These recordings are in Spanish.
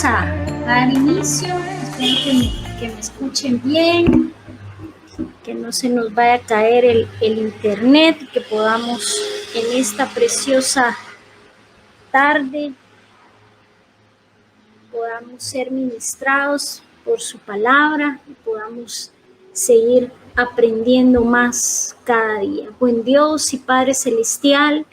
a dar inicio. Espero que me escuchen bien, que no se nos vaya a caer el internet, que podamos en esta preciosa tarde podamos ser ministrados por su palabra y podamos seguir aprendiendo más cada día. Buen Dios y Padre Celestial,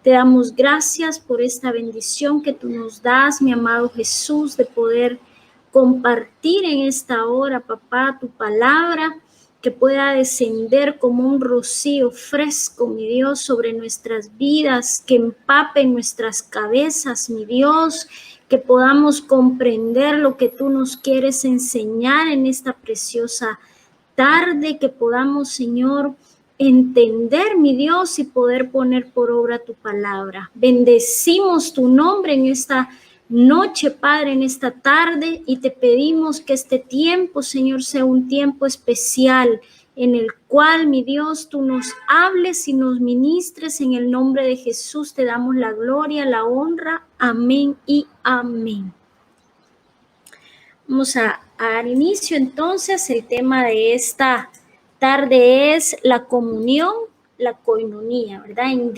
te damos gracias por esta bendición que tú nos das, mi amado Jesús, de poder compartir en esta hora, papá, tu palabra, que pueda descender como un rocío fresco, mi Dios, sobre nuestras vidas, que empape nuestras cabezas, mi Dios, que podamos comprender lo que tú nos quieres enseñar en esta preciosa tarde, que podamos, Señor, entender, mi Dios, y poder poner por obra tu palabra. Bendecimos tu nombre en esta noche, Padre, en esta tarde, y te pedimos que este tiempo, Señor, sea un tiempo especial en el cual, mi Dios, tú nos hables y nos ministres. En el nombre de Jesús te damos la gloria, la honra. Amén y amén. Vamos a dar inicio entonces. El tema de esta tarde es la comunión, la koinonía, ¿verdad? En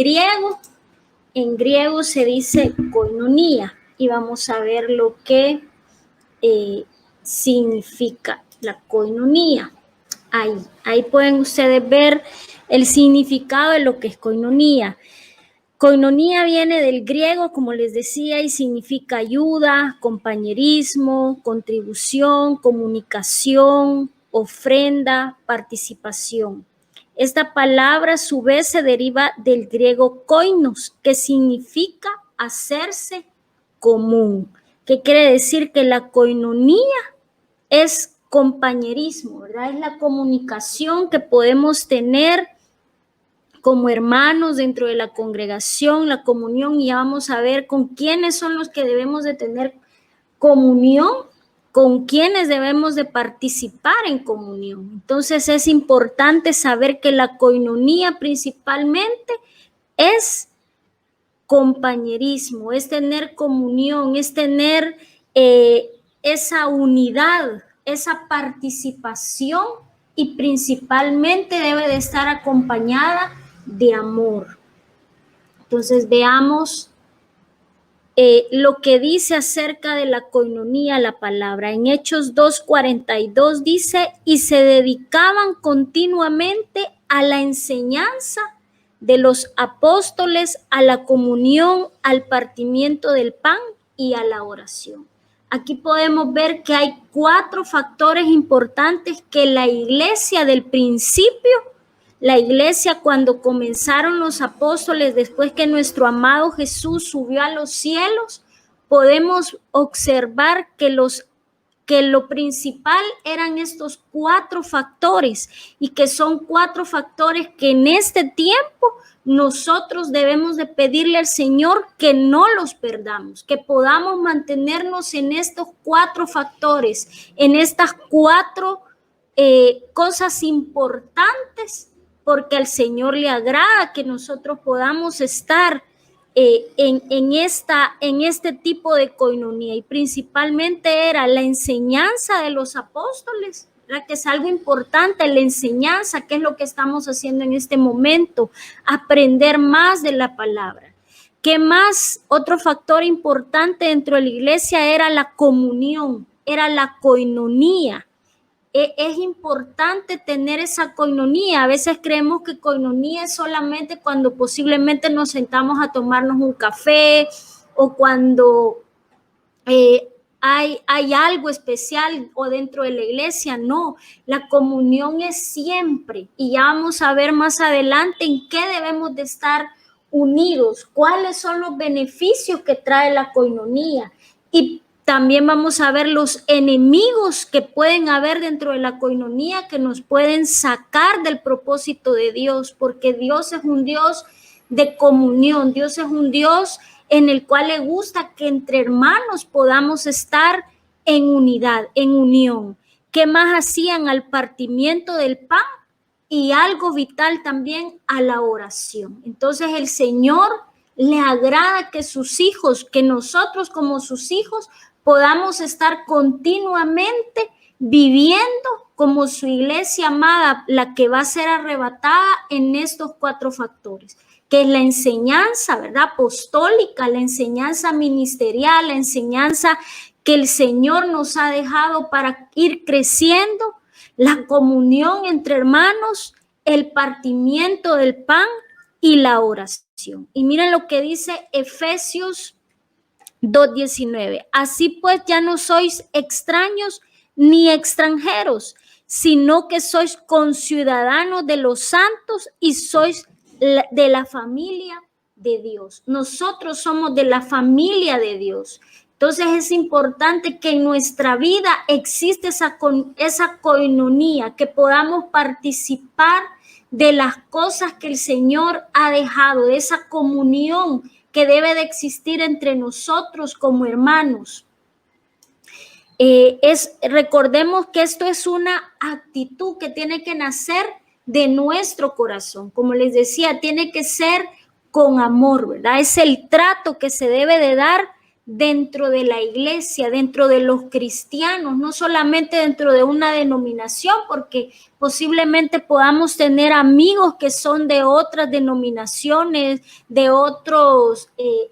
griego se dice koinonía y vamos a ver lo que significa la koinonía. Ahí pueden ustedes ver el significado de lo que es koinonía. Koinonía viene del griego, como les decía, y significa ayuda, compañerismo, contribución, comunicación, ofrenda, participación. Esta palabra a su vez se deriva del griego koinos, que significa hacerse común. ¿Qué quiere decir? Que la koinonía es compañerismo, ¿verdad? Es la comunicación que podemos tener como hermanos dentro de la congregación, la comunión, y ya vamos a ver con quiénes son los que debemos de tener comunión, con quiénes debemos de participar en comunión. Entonces es importante saber que la koinonía principalmente es compañerismo, es tener comunión, es tener esa unidad, esa participación, y principalmente debe de estar acompañada de amor. Entonces veamos lo que dice acerca de la koinonía la palabra. En Hechos 2:42 dice: y se dedicaban continuamente a la enseñanza de los apóstoles, a la comunión, al partimiento del pan y a la oración. Aquí podemos ver que hay 4 factores importantes que la iglesia del principio, la iglesia cuando comenzaron los apóstoles, después que nuestro amado Jesús subió a los cielos, podemos observar que lo principal eran estos 4 factores, y que son 4 factores que en este tiempo nosotros debemos de pedirle al Señor que no los perdamos, que podamos mantenernos en estos 4 factores, en estas 4 cosas importantes, porque al Señor le agrada que nosotros podamos estar en este tipo de koinonía, y principalmente era la enseñanza de los apóstoles, ¿verdad? Que es algo importante, la enseñanza, que es lo que estamos haciendo en este momento, aprender más de la palabra. ¿Qué más? Otro factor importante dentro de la iglesia era la comunión, era la koinonía. Es importante tener esa koinonía. A veces creemos que koinonía es solamente cuando posiblemente nos sentamos a tomarnos un café, o cuando hay algo especial o dentro de la iglesia. No, la comunión es siempre, y ya vamos a ver más adelante en qué debemos de estar unidos, cuáles son los beneficios que trae la koinonía, y también vamos a ver los enemigos que pueden haber dentro de la koinonía, que nos pueden sacar del propósito de Dios, porque Dios es un Dios de comunión, Dios es un Dios en el cual le gusta que entre hermanos podamos estar en unidad, en unión. ¿Qué más hacían? Al partimiento del pan, y algo vital también, a la oración. Entonces el Señor le agrada que sus hijos, que nosotros como sus hijos, podamos estar continuamente viviendo como su iglesia amada, la que va a ser arrebatada en estos 4 factores, que es la enseñanza, ¿verdad? Apostólica, la enseñanza ministerial, la enseñanza que el Señor nos ha dejado para ir creciendo, la comunión entre hermanos, el partimiento del pan y la oración. Y miren lo que dice Efesios 2:19. Así pues ya no sois extraños ni extranjeros, sino que sois conciudadanos de los santos y sois de la familia de Dios. Nosotros somos de la familia de Dios. Entonces es importante que en nuestra vida existe esa coinonía, que podamos participar de las cosas que el Señor ha dejado, de esa comunión que debe de existir entre nosotros como hermanos. Recordemos que esto es una actitud que tiene que nacer de nuestro corazón. Como les decía, tiene que ser con amor, ¿verdad? Es el trato que se debe de dar dentro de la iglesia, dentro de los cristianos, no solamente dentro de una denominación, porque posiblemente podamos tener amigos que son de otras denominaciones, de otros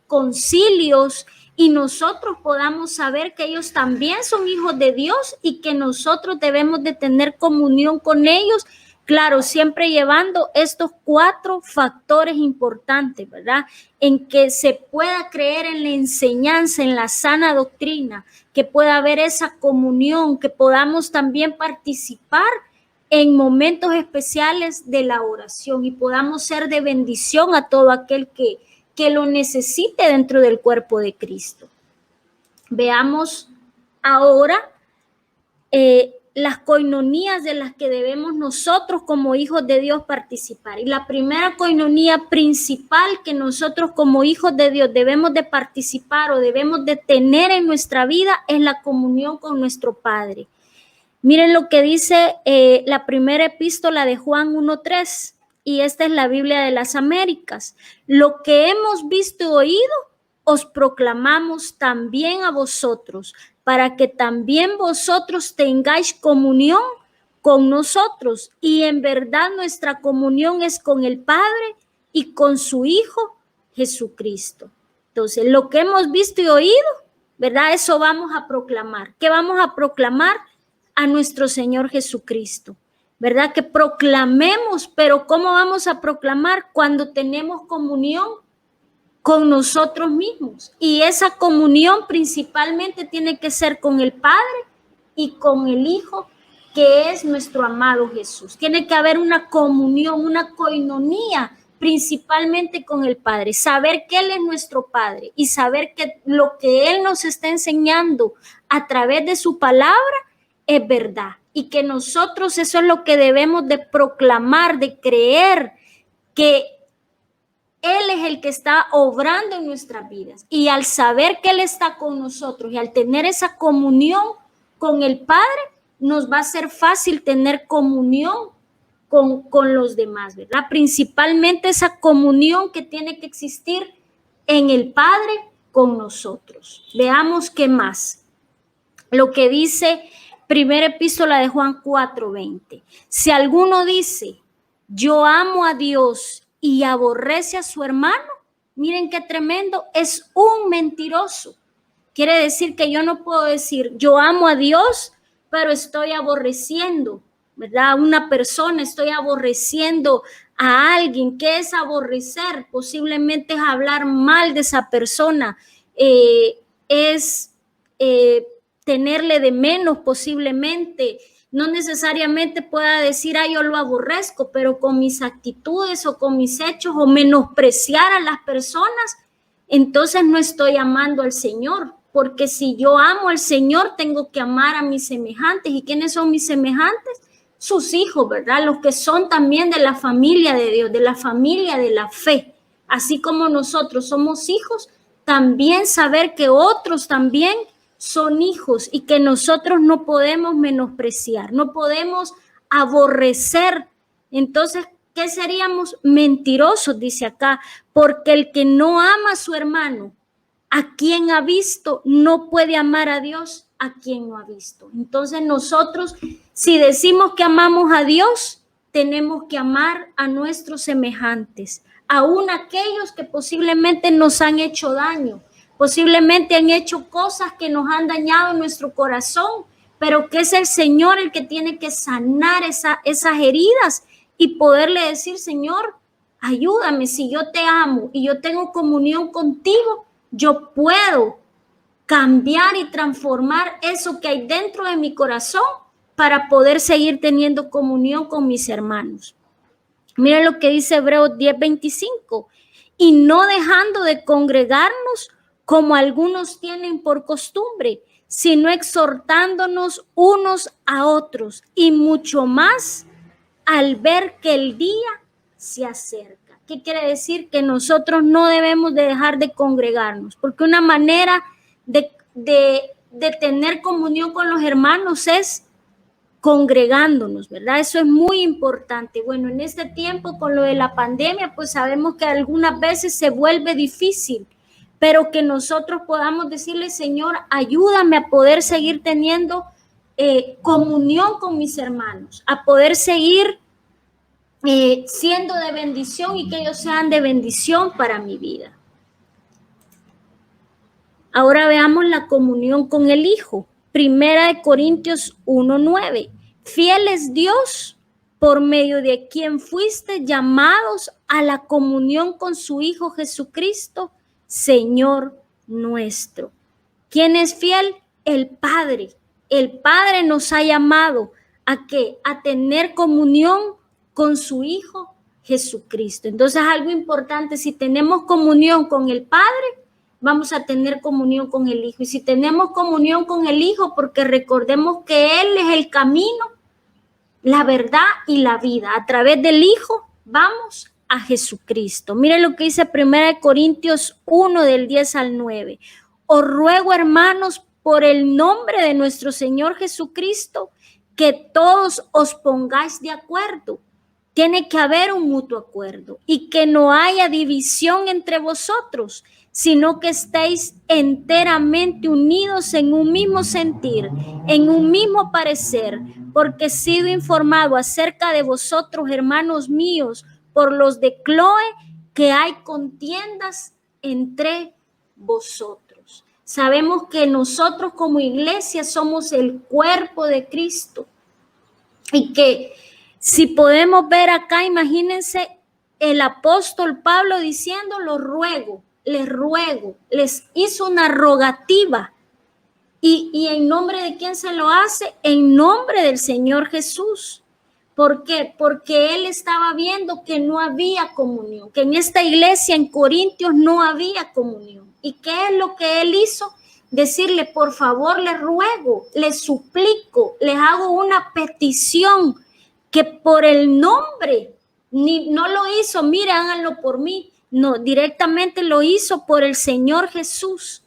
concilios, y nosotros podamos saber que ellos también son hijos de Dios y que nosotros debemos de tener comunión con ellos. Claro, siempre llevando estos 4 factores importantes, ¿verdad? En que se pueda creer en la enseñanza, en la sana doctrina, que pueda haber esa comunión, que podamos también participar en momentos especiales de la oración y podamos ser de bendición a todo aquel que lo necesite dentro del cuerpo de Cristo. Veamos ahora las coinonías de las que debemos nosotros como hijos de Dios participar. Y la primera coinonía principal que nosotros como hijos de Dios debemos de participar o debemos de tener en nuestra vida es la comunión con nuestro Padre. Miren lo que dice la primera epístola de Juan 1:3, y esta es la Biblia de las Américas. Lo que hemos visto y oído, os proclamamos también a vosotros, para que también vosotros tengáis comunión con nosotros. Y en verdad nuestra comunión es con el Padre y con su Hijo Jesucristo. Entonces, lo que hemos visto y oído, ¿verdad? Eso vamos a proclamar. ¿Qué vamos a proclamar? A nuestro Señor Jesucristo, ¿verdad? Que proclamemos, pero ¿cómo vamos a proclamar? Cuando tenemos comunión con nosotros mismos. Y esa comunión principalmente tiene que ser con el Padre y con el Hijo, que es nuestro amado Jesús. Tiene que haber una comunión, una coinonía, principalmente con el Padre. Saber que Él es nuestro Padre y saber que lo que Él nos está enseñando a través de su palabra es verdad. Y que nosotros eso es lo que debemos de proclamar, de creer, que Él es el que está obrando en nuestras vidas. Y al saber que Él está con nosotros y al tener esa comunión con el Padre, nos va a ser fácil tener comunión con los demás, ¿verdad? Principalmente esa comunión que tiene que existir en el Padre con nosotros. Veamos qué más. Lo que dice primera epístola de Juan 4:20. Si alguno dice, yo amo a Dios y aborrece a su hermano, miren qué tremendo, es un mentiroso. Quiere decir que yo no puedo decir, yo amo a Dios, pero estoy aborreciendo, ¿verdad? A una persona, estoy aborreciendo a alguien. ¿Qué es aborrecer? Posiblemente es hablar mal de esa persona, tenerle de menos posiblemente. No necesariamente pueda decir, yo lo aborrezco, pero con mis actitudes o con mis hechos o menospreciar a las personas, entonces no estoy amando al Señor. Porque si yo amo al Señor, tengo que amar a mis semejantes. ¿Y quiénes son mis semejantes? Sus hijos, ¿verdad? Los que son también de la familia de Dios, de la familia de la fe. Así como nosotros somos hijos, también saber que otros también son hijos y que nosotros no podemos menospreciar, no podemos aborrecer. Entonces, ¿qué seríamos? Mentirosos, dice acá, porque el que no ama a su hermano a quien ha visto no puede amar a Dios a quien no ha visto. Entonces nosotros, si decimos que amamos a Dios, tenemos que amar a nuestros semejantes, aún aquellos que posiblemente nos han hecho daño, posiblemente han hecho cosas que nos han dañado nuestro corazón, pero que es el Señor el que tiene que sanar esas heridas y poderle decir, Señor, ayúdame, si yo te amo y yo tengo comunión contigo, yo puedo cambiar y transformar eso que hay dentro de mi corazón para poder seguir teniendo comunión con mis hermanos. Miren lo que dice Hebreos 10:25. Y no dejando de congregarnos como algunos tienen por costumbre, sino exhortándonos unos a otros, y mucho más al ver que el día se acerca. ¿Qué quiere decir? Que nosotros no debemos de dejar de congregarnos, porque una manera de tener comunión con los hermanos es congregándonos, ¿verdad? Eso es muy importante. Bueno, en este tiempo con lo de la pandemia, pues sabemos que algunas veces se vuelve difícil, pero que nosotros podamos decirle, Señor, ayúdame a poder seguir teniendo comunión con mis hermanos, a poder seguir siendo de bendición y que ellos sean de bendición para mi vida. Ahora veamos la comunión con el Hijo. Primera de Corintios 1:9. Fiel es Dios, por medio de quien fuiste llamados a la comunión con su Hijo Jesucristo, Señor nuestro. ¿Quién es fiel? El Padre. El Padre nos ha llamado ¿a qué? A tener comunión con su Hijo Jesucristo. Entonces, algo importante, si tenemos comunión con el Padre, vamos a tener comunión con el Hijo. Y si tenemos comunión con el Hijo, porque recordemos que Él es el camino, la verdad y la vida. A través del Hijo vamos a Jesucristo. Miren lo que dice 1 Corintios 1 del 10 al 9. Os ruego, hermanos, por el nombre de nuestro Señor Jesucristo, que todos os pongáis de acuerdo. Tiene que haber un mutuo acuerdo y que no haya división entre vosotros, sino que estéis enteramente unidos en un mismo sentir, en un mismo parecer, porque he sido informado acerca de vosotros, hermanos míos, por los de Cloé, que hay contiendas entre vosotros. Sabemos que nosotros como iglesia somos el cuerpo de Cristo y que si podemos ver acá, imagínense el apóstol Pablo diciendo, les ruego, les hizo una rogativa. ¿Y en nombre de quién se lo hace? En nombre del Señor Jesús. ¿Por qué? Porque él estaba viendo que no había comunión, que en esta iglesia en Corintios no había comunión. ¿Y qué es lo que él hizo? Decirle, por favor, les ruego, les suplico, les hago una petición, que por el nombre, no lo hizo, mire, háganlo por mí, no, directamente lo hizo por el Señor Jesús,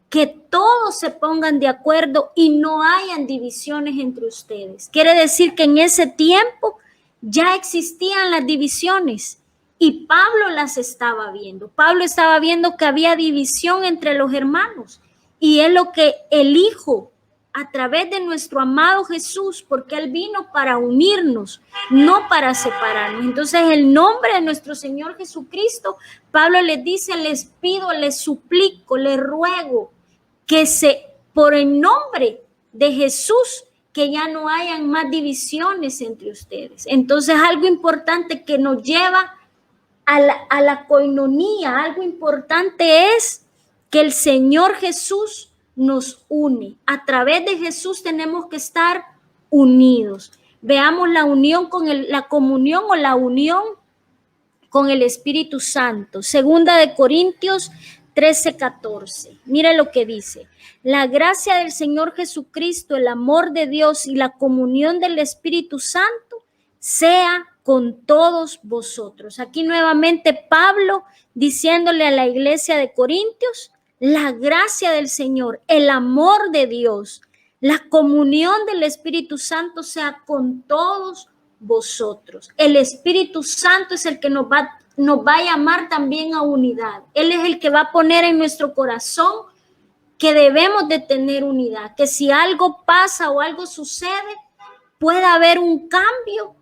que todos se pongan de acuerdo y no hayan divisiones entre ustedes. Quiere decir que en ese tiempo ya existían las divisiones y Pablo las estaba viendo. Pablo estaba viendo que había división entre los hermanos y es lo que el Hijo, a través de nuestro amado Jesús, porque Él vino para unirnos, no para separarnos. Entonces, en el nombre de nuestro Señor Jesucristo, Pablo les dice, les pido, les suplico, les ruego, que por el nombre de Jesús, que ya no hayan más divisiones entre ustedes. Entonces, algo importante que nos lleva a la coinonía, algo importante es que el Señor Jesús nos une. A través de Jesús tenemos que estar unidos. Veamos la unión con la comunión o la unión con el Espíritu Santo. Segunda de Corintios 13:14. Mire lo que dice. La gracia del Señor Jesucristo, el amor de Dios y la comunión del Espíritu Santo sea con todos vosotros. Aquí nuevamente Pablo diciéndole a la iglesia de Corintios, la gracia del Señor, el amor de Dios, la comunión del Espíritu Santo sea con todos vosotros. El Espíritu Santo es el que nos va nos va a llamar también a unidad. Él es el que va a poner en nuestro corazón que debemos de tener unidad, que si algo pasa o algo sucede, pueda haber un cambio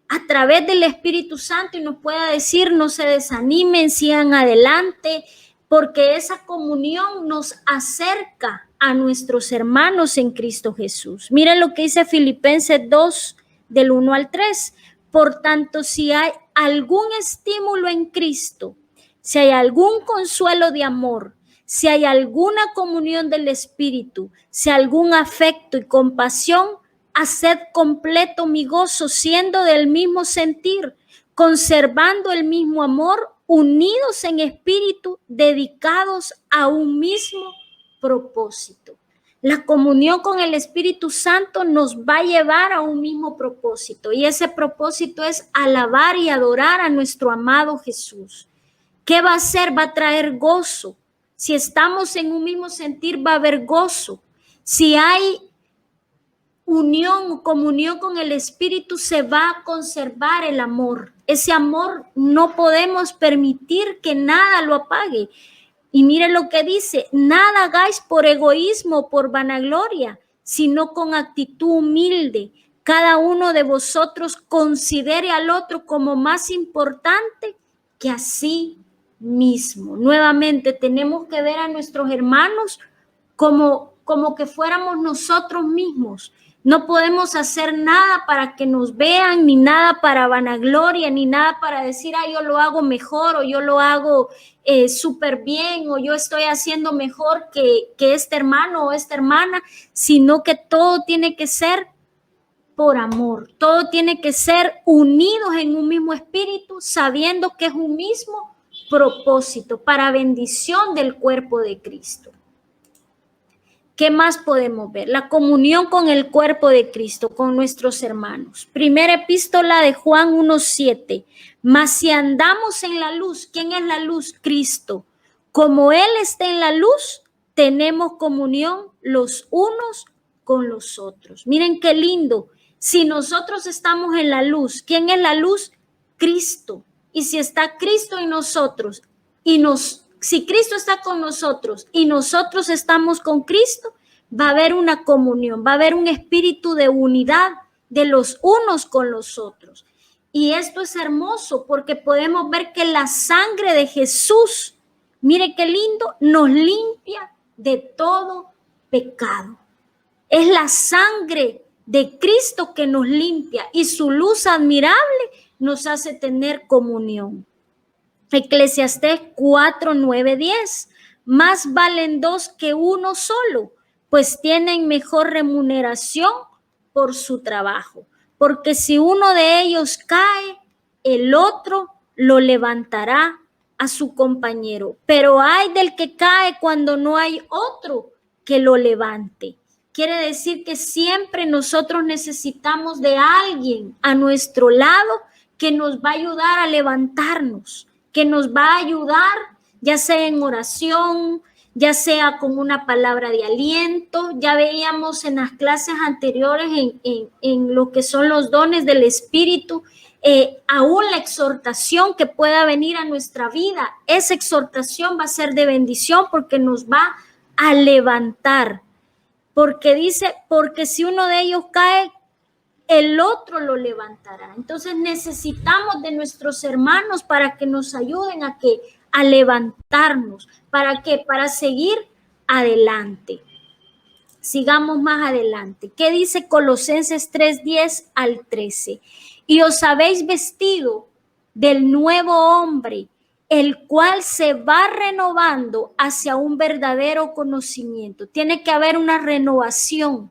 a través del Espíritu Santo y nos pueda decir, no se desanimen, sigan adelante, porque esa comunión nos acerca a nuestros hermanos en Cristo Jesús. Miren lo que dice Filipenses 2, del 1 al 3. Por tanto, si hay algún estímulo en Cristo, si hay algún consuelo de amor, si hay alguna comunión del Espíritu, si hay algún afecto y compasión, haced completo mi gozo, siendo del mismo sentir, conservando el mismo amor, unidos en espíritu, dedicados a un mismo propósito. La comunión con el Espíritu Santo nos va a llevar a un mismo propósito, y ese propósito es alabar y adorar a nuestro amado Jesús. ¿Qué va a hacer? Va a traer gozo. Si estamos en un mismo sentir, va a haber gozo. Si hay unión o comunión con el Espíritu, se va a conservar el amor. Ese amor no podemos permitir que nada lo apague. Y mire lo que dice, nada hagáis por egoísmo o por vanagloria, sino con actitud humilde. Cada uno de vosotros considere al otro como más importante que a sí mismo. Nuevamente, tenemos que ver a nuestros hermanos como que fuéramos nosotros mismos. No podemos hacer nada para que nos vean, ni nada para vanagloria, ni nada para decir, yo lo hago mejor, o yo lo hago súper bien, o yo estoy haciendo mejor que este hermano o esta hermana, sino que todo tiene que ser por amor, todo tiene que ser unidos en un mismo espíritu, sabiendo que es un mismo propósito para bendición del cuerpo de Cristo. ¿Qué más podemos ver? La comunión con el cuerpo de Cristo, con nuestros hermanos. Primera epístola de Juan 1:7. Mas si andamos en la luz, ¿quién es la luz? Cristo. Como Él está en la luz, tenemos comunión los unos con los otros. Miren qué lindo. Si nosotros estamos en la luz, ¿quién es la luz? Cristo. Y si está Cristo en nosotros si Cristo está con nosotros y nosotros estamos con Cristo, va a haber una comunión, va a haber un espíritu de unidad de los unos con los otros. Y esto es hermoso porque podemos ver que la sangre de Jesús, mire qué lindo, nos limpia de todo pecado. Es la sangre de Cristo que nos limpia y su luz admirable nos hace tener comunión. Eclesiastés 4, 9, 10. Más valen dos que uno solo, pues tienen mejor remuneración por su trabajo. Porque si uno de ellos cae, el otro lo levantará a su compañero. Pero hay del que cae cuando no hay otro que lo levante. Quiere decir que siempre nosotros necesitamos de alguien a nuestro lado que nos va a ayudar a levantarnos, que nos va a ayudar, ya sea en oración, ya sea con una palabra de aliento. Ya veíamos en las clases anteriores en lo que son los dones del Espíritu, aún la exhortación que pueda venir a nuestra vida, esa exhortación va a ser de bendición porque nos va a levantar. Porque dice, porque si uno de ellos cae, el otro lo levantará. Entonces necesitamos de nuestros hermanos para que nos ayuden a levantarnos. ¿Para qué? Para seguir adelante. Sigamos más adelante. ¿Qué dice Colosenses 3:10 al 13? Y os habéis vestido del nuevo hombre, el cual se va renovando hacia un verdadero conocimiento. Tiene que haber una renovación.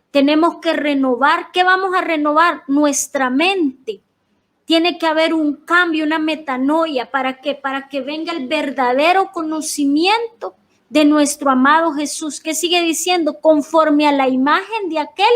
Tenemos que renovar. ¿Qué vamos a renovar? Nuestra mente. Tiene que haber un cambio, una metanoia. ¿Para qué? Para que venga el verdadero conocimiento de nuestro amado Jesús. ¿Qué sigue diciendo? Conforme a la imagen de aquel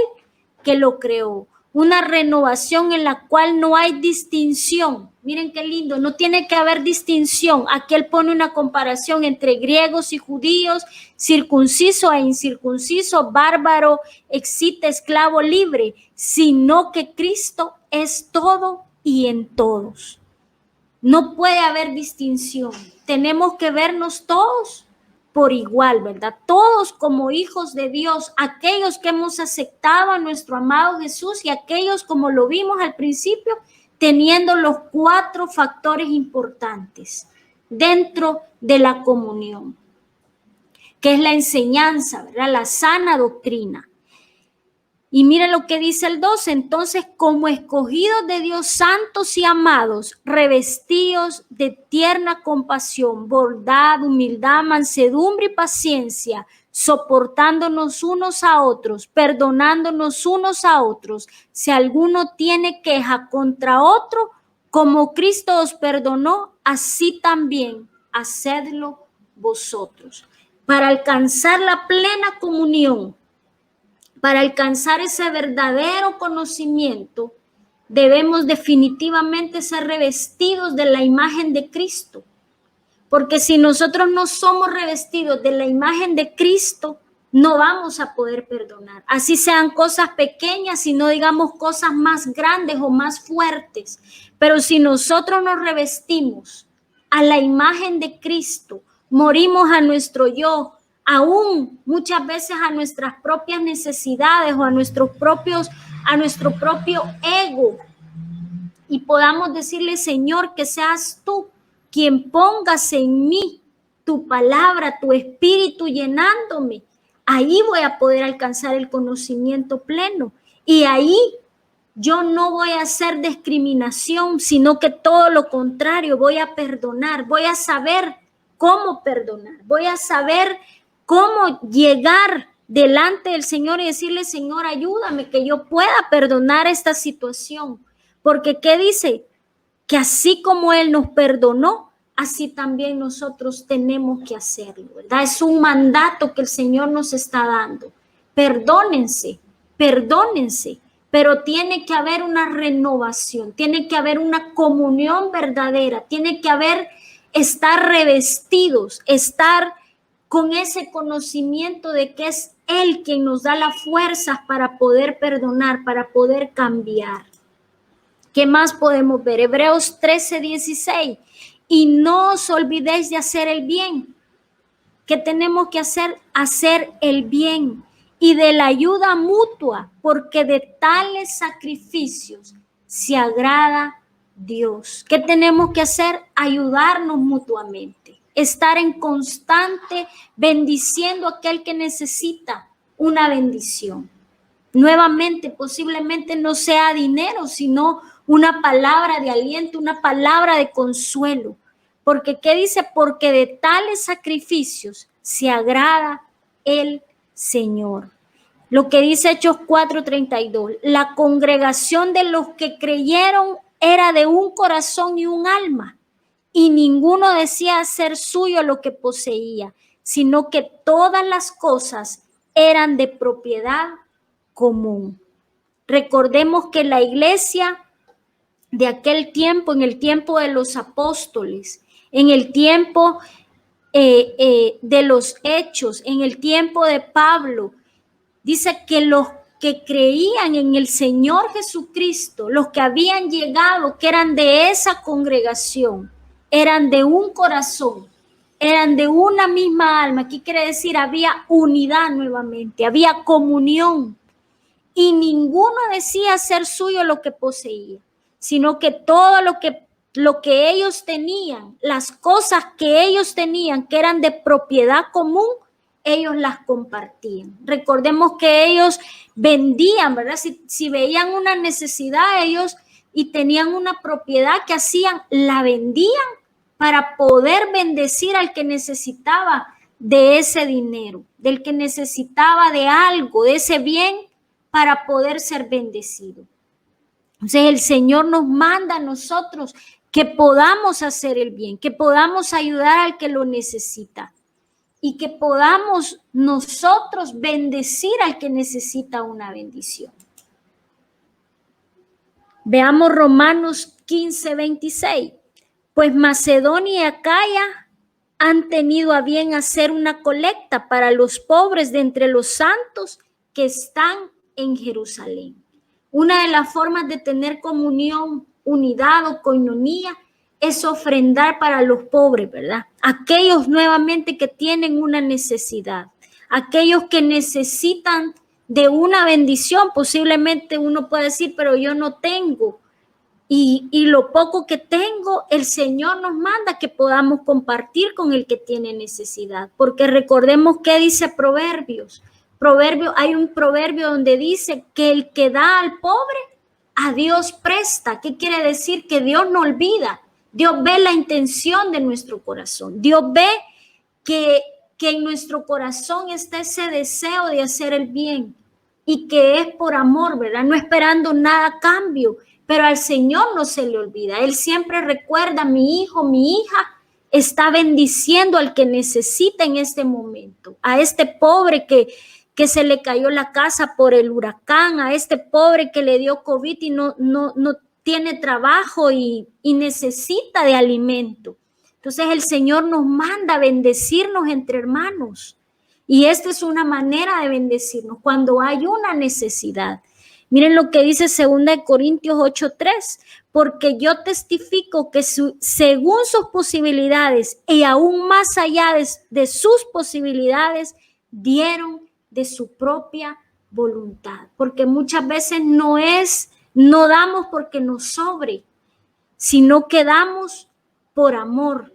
que lo creó. Una renovación en la cual no hay distinción. Miren qué lindo, no tiene que haber distinción. Aquí él pone una comparación entre griegos y judíos, circunciso e incircunciso, bárbaro, excita, esclavo, libre, sino que Cristo es todo y en todos. No puede haber distinción. Tenemos que vernos todos por igual, ¿verdad? Todos como hijos de Dios, aquellos que hemos aceptado a nuestro amado Jesús y aquellos, como lo vimos al principio, teniendo los 4 factores importantes dentro de la comunión, que es la enseñanza, ¿verdad? La sana doctrina. Y mire lo que dice el 12, entonces como escogidos de Dios, santos y amados, revestidos de tierna compasión, bondad, humildad, mansedumbre y paciencia, soportándonos unos a otros, perdonándonos unos a otros. Si alguno tiene queja contra otro, como Cristo os perdonó, así también hacedlo vosotros. Para alcanzar la plena comunión, para alcanzar ese verdadero conocimiento, debemos definitivamente ser revestidos de la imagen de Cristo. Porque si nosotros no somos revestidos de la imagen de Cristo, no vamos a poder perdonar. Así sean cosas pequeñas y no digamos cosas más grandes o más fuertes. Pero si nosotros nos revestimos a la imagen de Cristo, morimos a nuestro yo, aún muchas veces a nuestras propias necesidades o a nuestro propio ego, y podamos decirle, Señor, que seas tú quien pongas en mí tu palabra, tu espíritu llenándome. Ahí voy a poder alcanzar el conocimiento pleno, y ahí yo no voy a hacer discriminación, sino que todo lo contrario, voy a perdonar, voy a saber cómo perdonar, voy a saber cómo llegar delante del Señor y decirle, Señor, ayúdame que yo pueda perdonar esta situación. Porque ¿qué dice? Que así como Él nos perdonó, así también nosotros tenemos que hacerlo, ¿verdad? Es un mandato que el Señor nos está dando. Perdónense, perdónense, pero tiene que haber una renovación, tiene que haber una comunión verdadera, tiene que haber, estar revestidos, estar con ese conocimiento de que es Él quien nos da las fuerzas para poder perdonar, para poder cambiar. ¿Qué más podemos ver? Hebreos 13:16. Y no os olvidéis de hacer el bien. ¿Qué tenemos que hacer? Hacer el bien. Y de la ayuda mutua, porque de tales sacrificios se agrada Dios. ¿Qué tenemos que hacer? Ayudarnos mutuamente. Estar en constante bendiciendo a aquel que necesita una bendición. Nuevamente, posiblemente no sea dinero, sino una palabra de aliento, una palabra de consuelo. Porque, ¿qué dice? Porque de tales sacrificios se agrada el Señor. Lo que dice Hechos 4:32, la congregación de los que creyeron era de un corazón y un alma, y ninguno decía ser suyo lo que poseía, sino que todas las cosas eran de propiedad común. Recordemos que la iglesia de aquel tiempo, en el tiempo de los apóstoles, en el tiempo de los hechos, en el tiempo de Pablo, dice que los que creían en el Señor Jesucristo, los que habían llegado, que eran de esa congregación, eran de un corazón, eran de una misma alma. Aquí quiere decir, había unidad nuevamente, había comunión. Y ninguno decía ser suyo lo que poseía, sino que todo lo que ellos tenían, las cosas que ellos tenían, que eran de propiedad común, ellos las compartían. Recordemos que ellos vendían, ¿verdad? Si veían una necesidad ellos y tenían una propiedad que hacían, la vendían para poder bendecir al que necesitaba de ese dinero, del que necesitaba de algo, de ese bien, para poder ser bendecido. Entonces el Señor nos manda a nosotros que podamos hacer el bien, que podamos ayudar al que lo necesita y que podamos nosotros bendecir al que necesita una bendición. Veamos Romanos 15:26. Pues Macedonia y Acaya han tenido a bien hacer una colecta para los pobres de entre los santos que están en Jerusalén. Una de las formas de tener comunión, unidad o coinonía es ofrendar para los pobres, ¿verdad? Aquellos nuevamente que tienen una necesidad, aquellos que necesitan de una bendición. Posiblemente uno puede decir, pero yo no tengo. Y lo poco que tengo, el Señor nos manda que podamos compartir con el que tiene necesidad. Porque recordemos que dice Proverbios. Hay un proverbio donde dice que el que da al pobre, a Dios presta. ¿Qué quiere decir? Que Dios no olvida. Dios ve la intención de nuestro corazón. Dios ve que en nuestro corazón está ese deseo de hacer el bien y que es por amor, ¿verdad? No esperando nada a cambio, pero al Señor no se le olvida. Él siempre recuerda, mi hijo, mi hija está bendiciendo al que necesita en este momento, a este pobre que se le cayó la casa por el huracán, a este pobre que le dio COVID y no tiene trabajo y necesita de alimento. Entonces el Señor nos manda a bendecirnos entre hermanos. Y esta es una manera de bendecirnos cuando hay una necesidad. Miren lo que dice 2 Corintios 8:3, porque yo testifico que según sus posibilidades y aún más allá de sus posibilidades, dieron de su propia voluntad. Porque muchas veces no damos porque nos sobre, sino que damos por amor,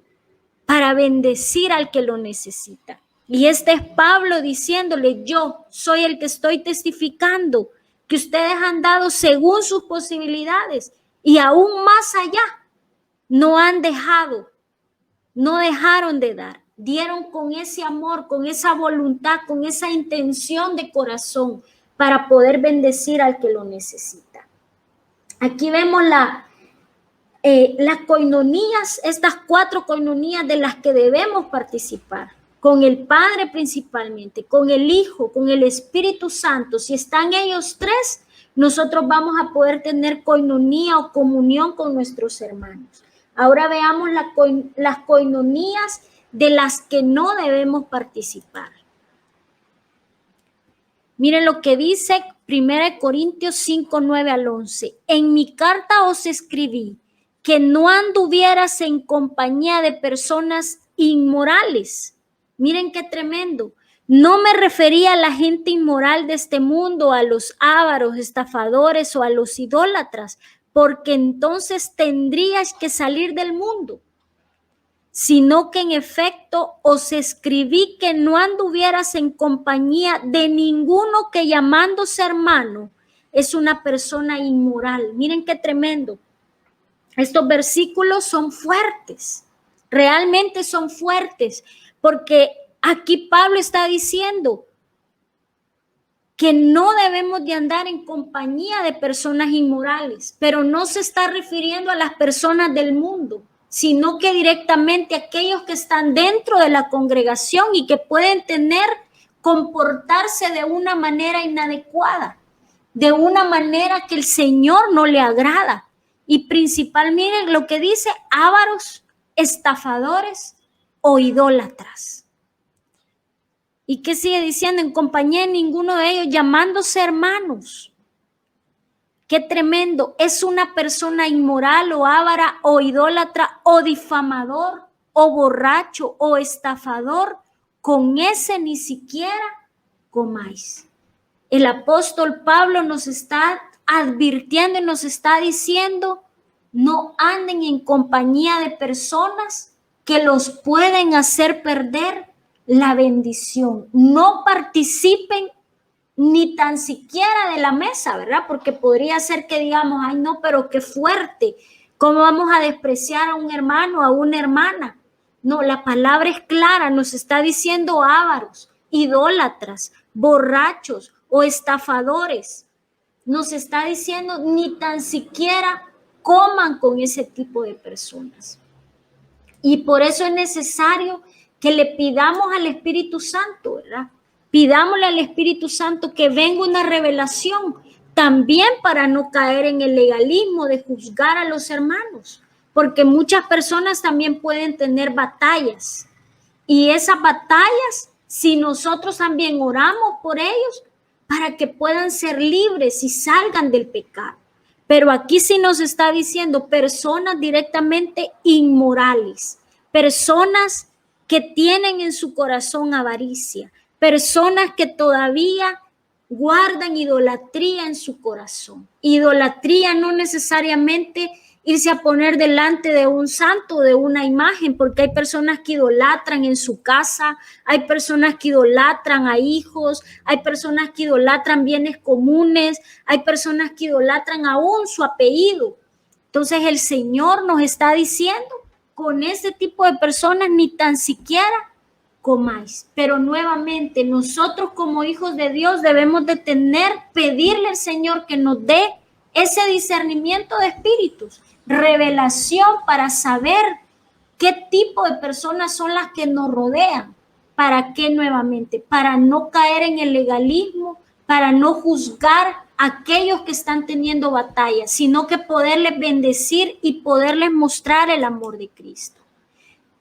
para bendecir al que lo necesita. Y este es Pablo diciéndole, yo soy el que estoy testificando que ustedes han dado según sus posibilidades y aún más allá. No dejaron de dar. Dieron con ese amor, con esa voluntad, con esa intención de corazón para poder bendecir al que lo necesita. Aquí vemos las coinonías, estas 4 coinonías de las que debemos participar, con el Padre principalmente, con el Hijo, con el Espíritu Santo. Si están ellos 3, nosotros vamos a poder tener coinonía o comunión con nuestros hermanos. Ahora veamos las coinonías de las que no debemos participar. Miren lo que dice 1 Corintios 5, 9 al 11. En mi carta os escribí que no anduvieras en compañía de personas inmorales. Miren qué tremendo. No me refería a la gente inmoral de este mundo, a los ávaros, estafadores o a los idólatras, porque entonces tendrías que salir del mundo, sino que en efecto os escribí que no anduvieras en compañía de ninguno que llamándose hermano es una persona inmoral. Miren qué tremendo. Estos versículos son fuertes, realmente son fuertes, porque aquí Pablo está diciendo que no debemos de andar en compañía de personas inmorales, pero no se está refiriendo a las personas del mundo, sino que directamente a aquellos que están dentro de la congregación y que pueden comportarse de una manera inadecuada, de una manera que el Señor no le agrada. Y principalmente lo que dice, ávaros, estafadores o idólatras. ¿Y qué sigue diciendo? En compañía de ninguno de ellos, llamándose hermanos. Qué tremendo. Es una persona inmoral o ávara o idólatra o difamador o borracho o estafador. Con ese ni siquiera comáis. El apóstol Pablo nos está advirtiendo y nos está diciendo, no anden en compañía de personas que los pueden hacer perder la bendición. No participen ni tan siquiera de la mesa, ¿verdad? Porque podría ser que digamos, ay no, pero qué fuerte, ¿cómo vamos a despreciar a un hermano, a una hermana? No, la palabra es clara, nos está diciendo ávaros, idólatras, borrachos o estafadores. Nos está diciendo ni tan siquiera coman con ese tipo de personas. Y por eso es necesario que le pidamos al Espíritu Santo, ¿verdad? Pidámosle al Espíritu Santo que venga una revelación, también para no caer en el legalismo de juzgar a los hermanos, porque muchas personas también pueden tener batallas. Y esas batallas, si nosotros también oramos por ellos, para que puedan ser libres y salgan del pecado. Pero aquí sí nos está diciendo personas directamente inmorales, personas que tienen en su corazón avaricia, personas que todavía guardan idolatría en su corazón. Idolatría no necesariamente irse a poner delante de un santo o de una imagen, porque hay personas que idolatran en su casa, hay personas que idolatran a hijos, hay personas que idolatran bienes comunes, hay personas que idolatran aún su apellido. Entonces el Señor nos está diciendo, con ese tipo de personas ni tan siquiera comáis. Pero nuevamente, nosotros como hijos de Dios debemos de pedirle al Señor que nos dé ese discernimiento de espíritus, revelación para saber qué tipo de personas son las que nos rodean. ¿Para qué nuevamente? Para no caer en el legalismo, para no juzgar a aquellos que están teniendo batalla, sino que poderles bendecir y poderles mostrar el amor de Cristo.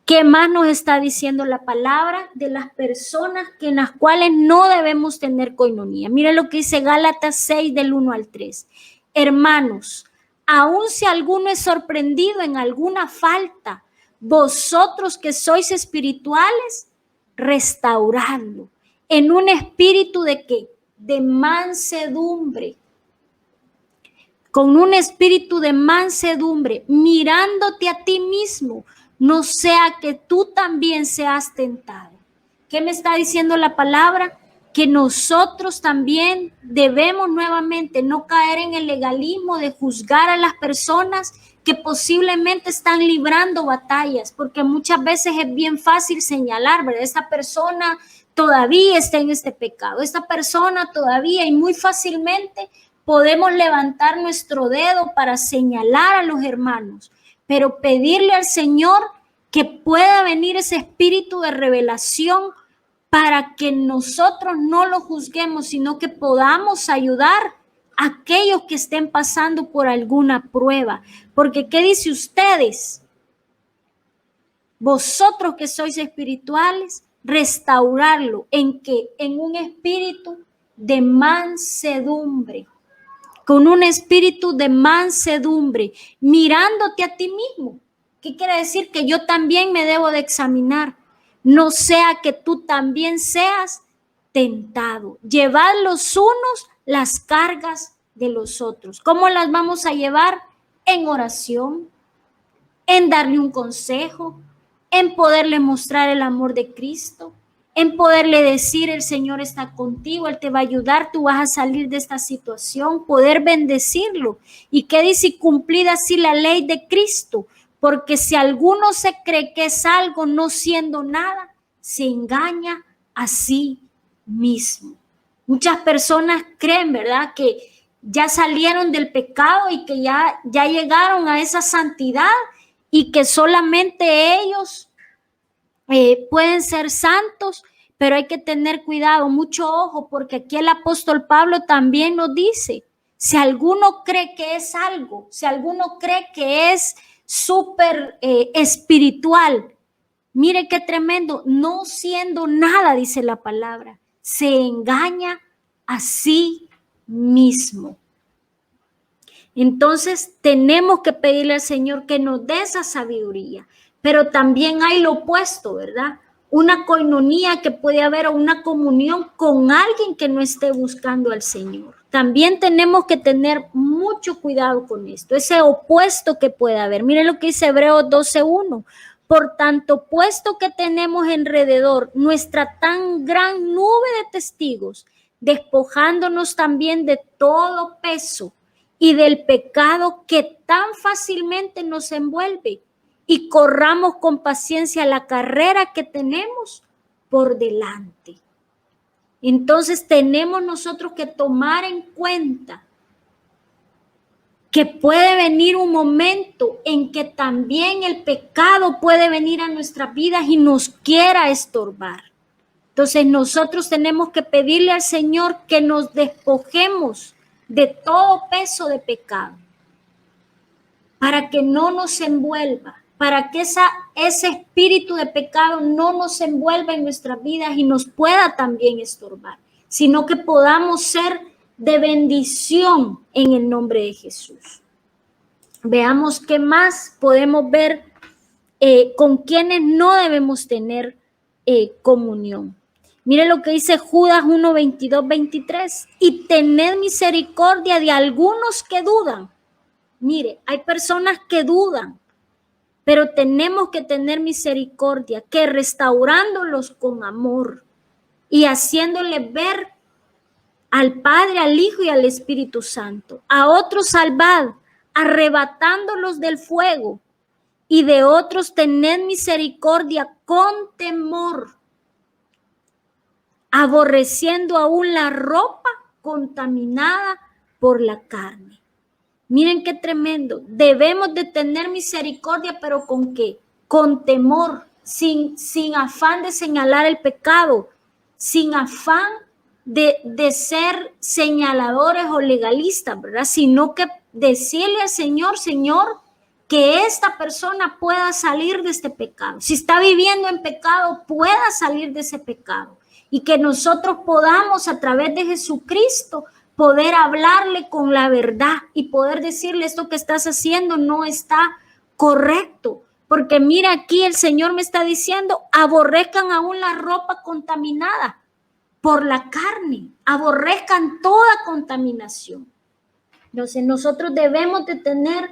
¿Qué más nos está diciendo la palabra de las personas en las cuales no debemos tener coinonía? Mire lo que dice Gálatas 6 del 1 al 3. Hermanos, aun si alguno es sorprendido en alguna falta, vosotros que sois espirituales, restauradlo en un espíritu de ¿qué? De mansedumbre. Con un espíritu de mansedumbre, mirándote a ti mismo, no sea que tú también seas tentado. ¿Qué me está diciendo la palabra? Que nosotros también debemos nuevamente no caer en el legalismo de juzgar a las personas que posiblemente están librando batallas, porque muchas veces es bien fácil señalar, ¿verdad? Esta persona todavía está en este pecado, esta persona todavía, y muy fácilmente podemos levantar nuestro dedo para señalar a los hermanos, pero pedirle al Señor que pueda venir ese espíritu de revelación para que nosotros no lo juzguemos, sino que podamos ayudar a aquellos que estén pasando por alguna prueba. Porque ¿qué dice ustedes? Vosotros que sois espirituales, restaurarlo. ¿En qué? En un espíritu de mansedumbre. Con un espíritu de mansedumbre, mirándote a ti mismo. ¿Qué quiere decir? Que yo también me debo de examinar. No sea que tú también seas tentado. Llevad los unos las cargas de los otros. ¿Cómo las vamos a llevar? En oración, en darle un consejo, en poderle mostrar el amor de Cristo, en poderle decir, el Señor está contigo, Él te va a ayudar, tú vas a salir de esta situación, poder bendecirlo. ¿Y qué dice? Cumplir así la ley de Cristo, porque si alguno se cree que es algo no siendo nada, se engaña a sí mismo. Muchas personas creen, ¿verdad?, que ya salieron del pecado y que ya llegaron a esa santidad y que solamente ellos pueden ser santos, pero hay que tener cuidado, mucho ojo, porque aquí el apóstol Pablo también nos dice, si alguno cree que es algo, si alguno cree que es súper espiritual, mire qué tremendo, no siendo nada, dice la palabra, se engaña a sí mismo. Entonces tenemos que pedirle al Señor que nos dé esa sabiduría. Pero también hay lo opuesto, ¿verdad? Una coinonía que puede haber o una comunión con alguien que no esté buscando al Señor. También tenemos que tener mucho cuidado con esto, ese opuesto que puede haber. Miren lo que dice Hebreos 12:1. Por tanto, puesto que tenemos alrededor nuestra tan gran nube de testigos, despojándonos también de todo peso y del pecado que tan fácilmente nos envuelve, y corramos con paciencia la carrera que tenemos por delante. Entonces tenemos nosotros que tomar en cuenta que puede venir un momento en que también el pecado puede venir a nuestras vidas y nos quiera estorbar. Entonces nosotros tenemos que pedirle al Señor que nos despojemos de todo peso de pecado para que no nos envuelva, para que ese espíritu de pecado no nos envuelva en nuestras vidas y nos pueda también estorbar, sino que podamos ser de bendición en el nombre de Jesús. Veamos qué más podemos ver con quienes no debemos tener comunión. Mire lo que dice Judas 1, 22, 23. Y tened misericordia de algunos que dudan. Mire, hay personas que dudan, pero tenemos que tener misericordia, que restaurándolos con amor y haciéndoles ver al Padre, al Hijo y al Espíritu Santo. A otros salvad, arrebatándolos del fuego, y de otros tened misericordia con temor, aborreciendo aún la ropa contaminada por la carne. Miren qué tremendo. Debemos de tener misericordia, pero ¿con qué? Con temor, sin afán de señalar el pecado, sin afán de ser señaladores o legalistas, ¿verdad? Sino que decirle al Señor, Señor, que esta persona pueda salir de este pecado. Si está viviendo en pecado, pueda salir de ese pecado. Y que nosotros podamos, a través de Jesucristo, poder hablarle con la verdad y poder decirle: esto que estás haciendo no está correcto. Porque mira, aquí el Señor me está diciendo: aborrezcan aún la ropa contaminada por la carne, aborrezcan toda contaminación. Entonces nosotros debemos de tener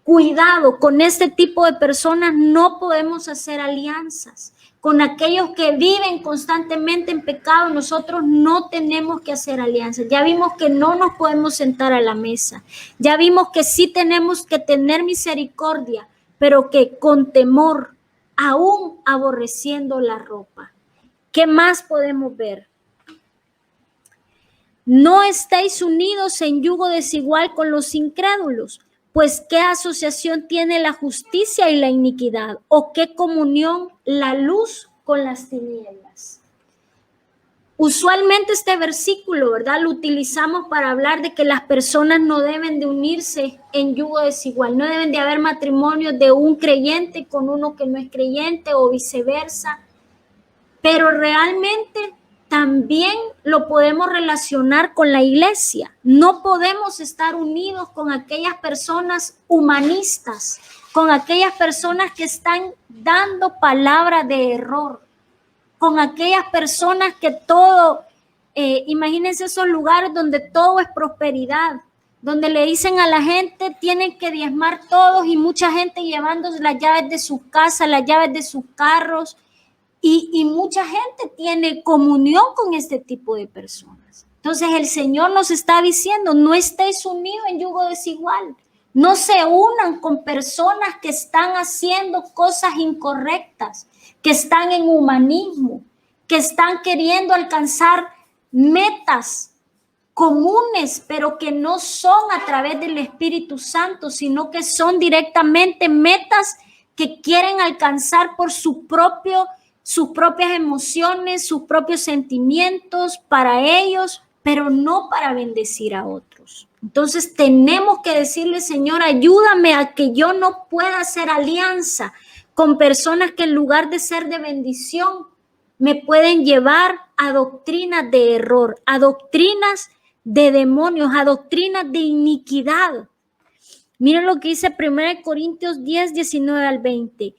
cuidado con este tipo de personas. No podemos hacer alianzas con aquellos que viven constantemente en pecado. Nosotros no tenemos que hacer alianzas. Ya vimos que no nos podemos sentar a la mesa. Ya vimos que sí tenemos que tener misericordia, pero que con temor, aún aborreciendo la ropa. ¿Qué más podemos ver? No estéis unidos en yugo desigual con los incrédulos. Pues ¿qué asociación tiene la justicia y la iniquidad? ¿O qué comunión la luz con las tinieblas? Usualmente este versículo, ¿verdad?, lo utilizamos para hablar de que las personas no deben de unirse en yugo desigual. No deben de haber matrimonios de un creyente con uno que no es creyente o viceversa. Pero realmente también lo podemos relacionar con la iglesia. No podemos estar unidos con aquellas personas humanistas, con aquellas personas que están dando palabra de error, con aquellas personas que todo, imagínense esos lugares donde todo es prosperidad, donde le dicen a la gente: tienen que diezmar todos, y mucha gente llevando las llaves de sus casas, las llaves de sus carros. Y mucha gente tiene comunión con este tipo de personas. Entonces el Señor nos está diciendo: no estéis unidos en yugo desigual. No se unan con personas que están haciendo cosas incorrectas, que están en humanismo, que están queriendo alcanzar metas comunes, pero que no son a través del Espíritu Santo, sino que son directamente metas que quieren alcanzar por sus propias emociones, sus propios sentimientos para ellos, pero no para bendecir a otros. Entonces tenemos que decirle: Señor, ayúdame a que yo no pueda hacer alianza con personas que en lugar de ser de bendición me pueden llevar a doctrinas de error, a doctrinas de demonios, a doctrinas de iniquidad. Miren lo que dice 1 Corintios 10, 19 al 20.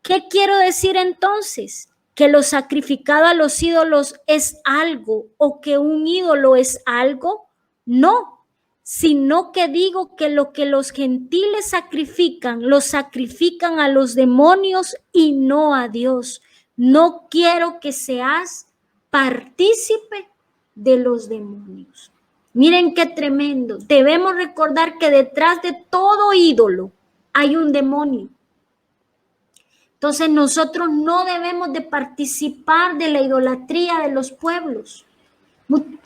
¿Qué quiero decir entonces? ¿Que lo sacrificado a los ídolos es algo, o que un ídolo es algo? No, sino que digo que lo que los gentiles sacrifican, lo sacrifican a los demonios y no a Dios. No quiero que seas partícipe de los demonios. Miren qué tremendo. Debemos recordar que detrás de todo ídolo hay un demonio. Entonces nosotros no debemos de participar de la idolatría de los pueblos.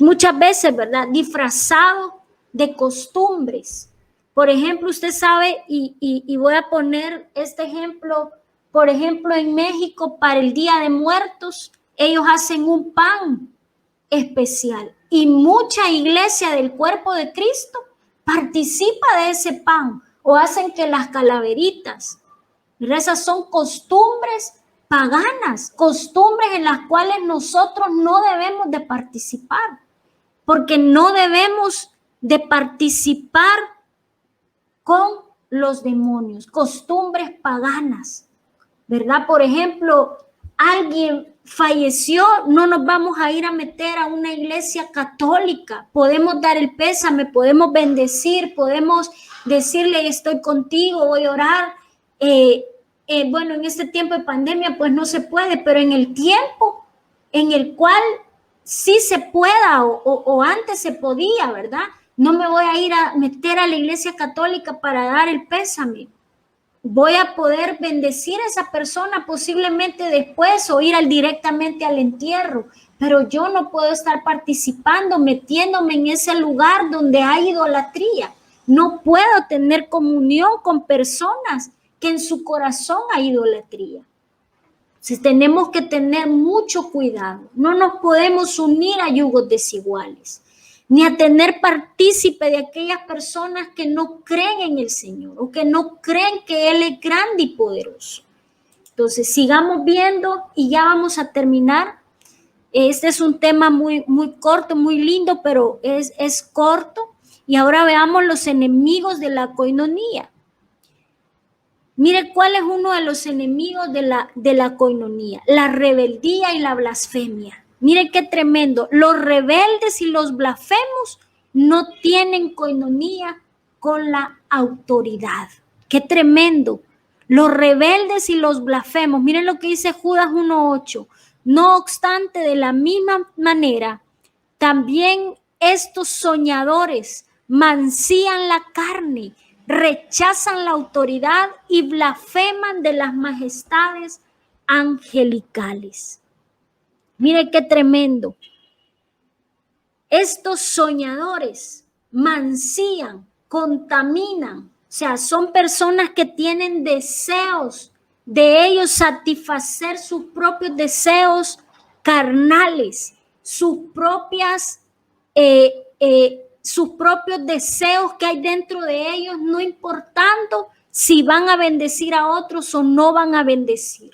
Muchas veces, ¿verdad?, disfrazado de costumbres. Por ejemplo, usted sabe, y voy a poner este ejemplo, por ejemplo, en México, para el Día de Muertos, ellos hacen un pan especial. Y mucha iglesia del cuerpo de Cristo participa de ese pan, o hacen que las calaveritas. Esas son costumbres paganas, costumbres en las cuales nosotros no debemos de participar. porque no debemos de participar con los demonios, costumbres paganas, ¿verdad? Por ejemplo, alguien falleció, no nos vamos a ir a meter a una iglesia católica. Podemos dar el pésame, podemos bendecir, podemos decirle estoy contigo, voy a orar. Bueno, en este tiempo de pandemia pues no se puede, pero en el tiempo en el cual sí se pueda o antes se podía, ¿verdad? No me voy a ir a meter a la iglesia católica para dar el pésame. Voy a poder bendecir a esa persona posiblemente después o ir directamente al entierro, pero yo no puedo estar participando, metiéndome en ese lugar donde hay idolatría. No puedo tener comunión con personas que en su corazón hay idolatría. Entonces, tenemos que tener mucho cuidado. No nos podemos unir a yugos desiguales, ni a tener partícipe de aquellas personas que no creen en el Señor o que no creen que Él es grande y poderoso. Entonces, sigamos viendo y ya vamos a terminar. Este es un tema muy corto, muy lindo, pero es corto. Y ahora veamos los enemigos de la coinonía. Mire cuál es uno de los enemigos de la coinonía, la rebeldía y la blasfemia. Mire qué tremendo. Los rebeldes y los blasfemos no tienen coinonía con la autoridad. Qué tremendo. Los rebeldes y los blasfemos. Miren lo que dice Judas 1:8. No obstante, de la misma manera, también estos soñadores mancían la carne, rechazan la autoridad y blasfeman de las majestades angelicales. Mire qué tremendo. Estos soñadores mancían, contaminan, o sea, son personas que tienen deseos de ellos satisfacer sus propios deseos carnales, sus propios deseos que hay dentro de ellos, no importando si van a bendecir a otros o no van a bendecir.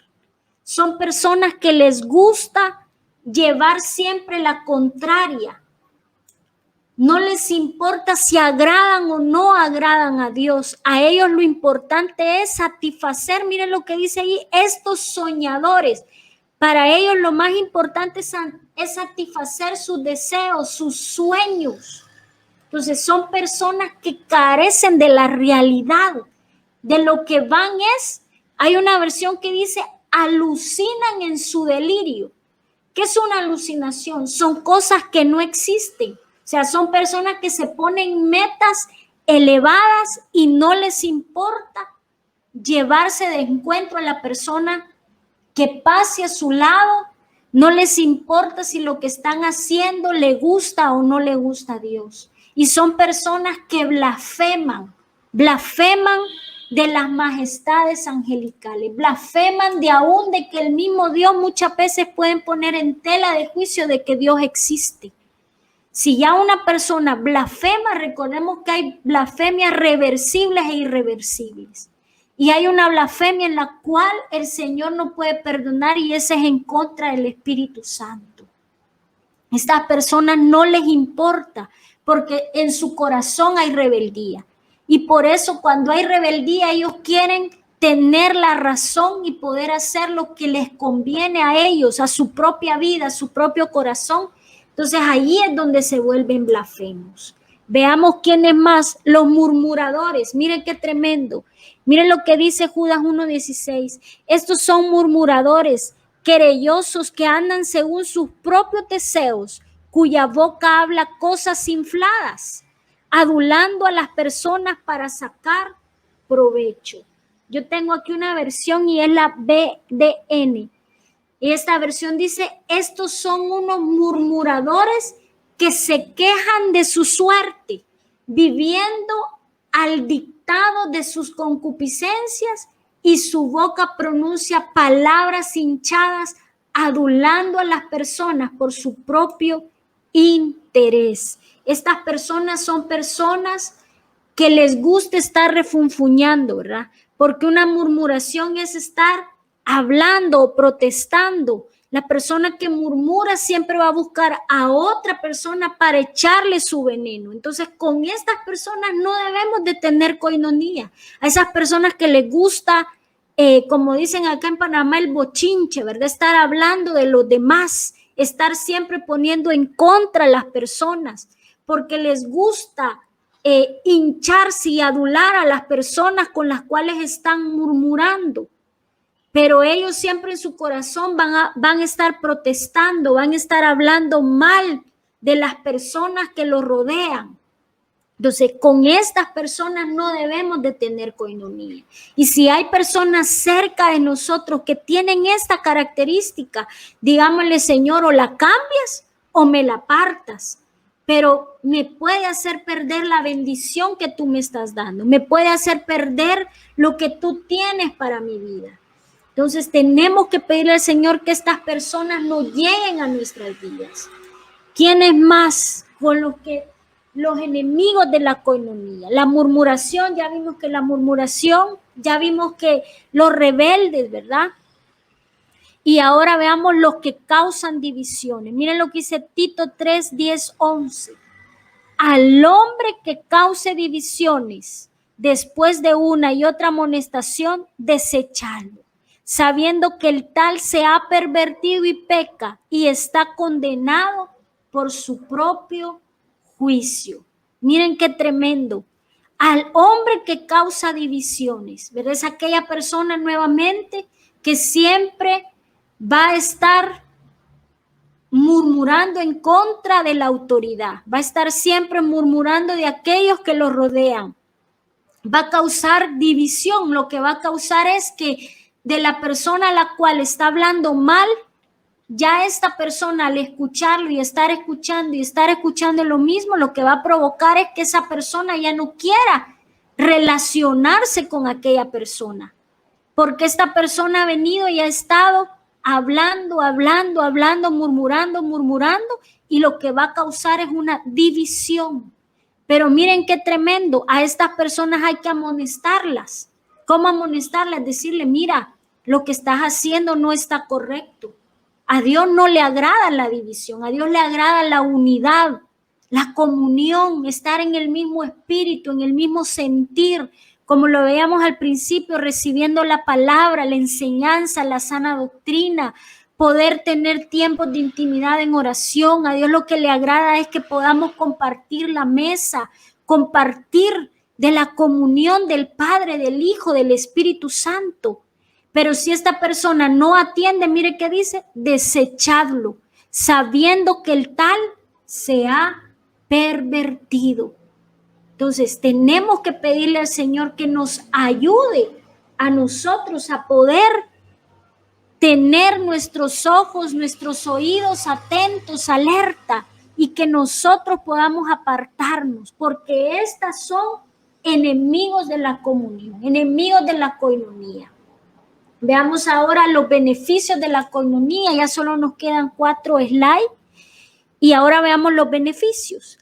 Son personas que les gusta llevar siempre la contraria. No les importa si agradan o no agradan a Dios. A ellos lo importante es satisfacer, miren lo que dice ahí, estos soñadores. Para ellos lo más importante es satisfacer sus deseos, sus sueños. Entonces son personas que carecen de la realidad, de lo que van es, hay una versión que dice, alucinan en su delirio. ¿Qué es una alucinación? Son cosas que no existen. O sea, son personas que se ponen metas elevadas y no les importa llevarse de encuentro a la persona que pase a su lado. No les importa si lo que están haciendo le gusta o no le gusta a Dios. Y son personas que blasfeman de las majestades angelicales, blasfeman de aún de que el mismo Dios muchas veces pueden poner en tela de juicio de que Dios existe. Si ya una persona blasfema, recordemos que hay blasfemias reversibles e irreversibles. Y hay una blasfemia en la cual el Señor no puede perdonar y esa es en contra del Espíritu Santo. Estas personas no les importa porque en su corazón hay rebeldía. Y por eso cuando hay rebeldía ellos quieren tener la razón y poder hacer lo que les conviene a ellos, a su propia vida, a su propio corazón. Entonces ahí es donde se vuelven blasfemos. Veamos quiénes más, los murmuradores. Miren qué tremendo. Miren lo que dice Judas 1:16. Estos son murmuradores, querellosos que andan según sus propios deseos, cuya boca habla cosas infladas, adulando a las personas para sacar provecho. Yo tengo aquí una versión y es la BDN. Y esta versión dice, estos son unos murmuradores que se quejan de su suerte, viviendo al dictado de sus concupiscencias y su boca pronuncia palabras hinchadas, adulando a las personas por su propio interés. Estas personas son personas que les gusta estar refunfuñando, ¿verdad? Porque una murmuración es estar hablando o protestando La persona que murmura siempre va a buscar a otra persona para echarle su veneno. Entonces, con estas personas no debemos de tener coinonía. A esas personas que les gusta, como dicen acá en Panamá, el bochinche, ¿verdad? Estar hablando de los demás, estar siempre poniendo en contra a las personas, porque les gusta hincharse y adular a las personas con las cuales están murmurando. Pero ellos siempre en su corazón van a estar protestando, van a estar hablando mal de las personas que los rodean. Entonces, con estas personas no debemos de tener coinonía. Y si hay personas cerca de nosotros que tienen esta característica, digámosle, Señor, o la cambias o me la apartas. Pero me puede hacer perder la bendición que tú me estás dando. Me puede hacer perder lo que tú tienes para mi vida. Entonces tenemos que pedirle al Señor que estas personas no lleguen a nuestras vidas. ¿Quiénes más con los enemigos de la coinonía? La murmuración, ya vimos que la murmuración, ya vimos que los rebeldes, ¿verdad? Y ahora veamos los que causan divisiones. Miren lo que dice Tito 3, 10, 11. Al hombre que cause divisiones después de una y otra amonestación, desechadlo, sabiendo que el tal se ha pervertido y peca y está condenado por su propio juicio. Miren qué tremendo. Al hombre que causa divisiones, ¿verdad? Es aquella persona nuevamente que siempre va a estar murmurando en contra de la autoridad, va a estar siempre murmurando de aquellos que lo rodean, va a causar división. Lo que va a causar es que de la persona a la cual está hablando mal, ya esta persona al escucharlo y estar escuchando lo mismo, lo que va a provocar es que esa persona ya no quiera relacionarse con aquella persona, porque esta persona ha venido y ha estado hablando, murmurando, y lo que va a causar es una división. Pero miren qué tremendo, a estas personas hay que amonestarlas. ¿Cómo amonestarlas? Decirle, mira, lo que estás haciendo no está correcto. A Dios no le agrada la división, a Dios le agrada la unidad, la comunión, estar en el mismo espíritu, en el mismo sentir, como lo veíamos al principio, recibiendo la palabra, la enseñanza, la sana doctrina, poder tener tiempos de intimidad en oración. A Dios lo que le agrada es que podamos compartir la mesa, compartir de la comunión del Padre, del Hijo, del Espíritu Santo. Pero si esta persona no atiende, mire qué dice, desechadlo, sabiendo que el tal se ha pervertido. Entonces tenemos que pedirle al Señor que nos ayude a nosotros a poder tener nuestros ojos, nuestros oídos atentos, alerta, y que nosotros podamos apartarnos, porque estas son enemigos de la comunión, enemigos de la coinonía. Veamos ahora los beneficios de la coinonía. Ya solo nos quedan 4 slides. Y ahora veamos los beneficios.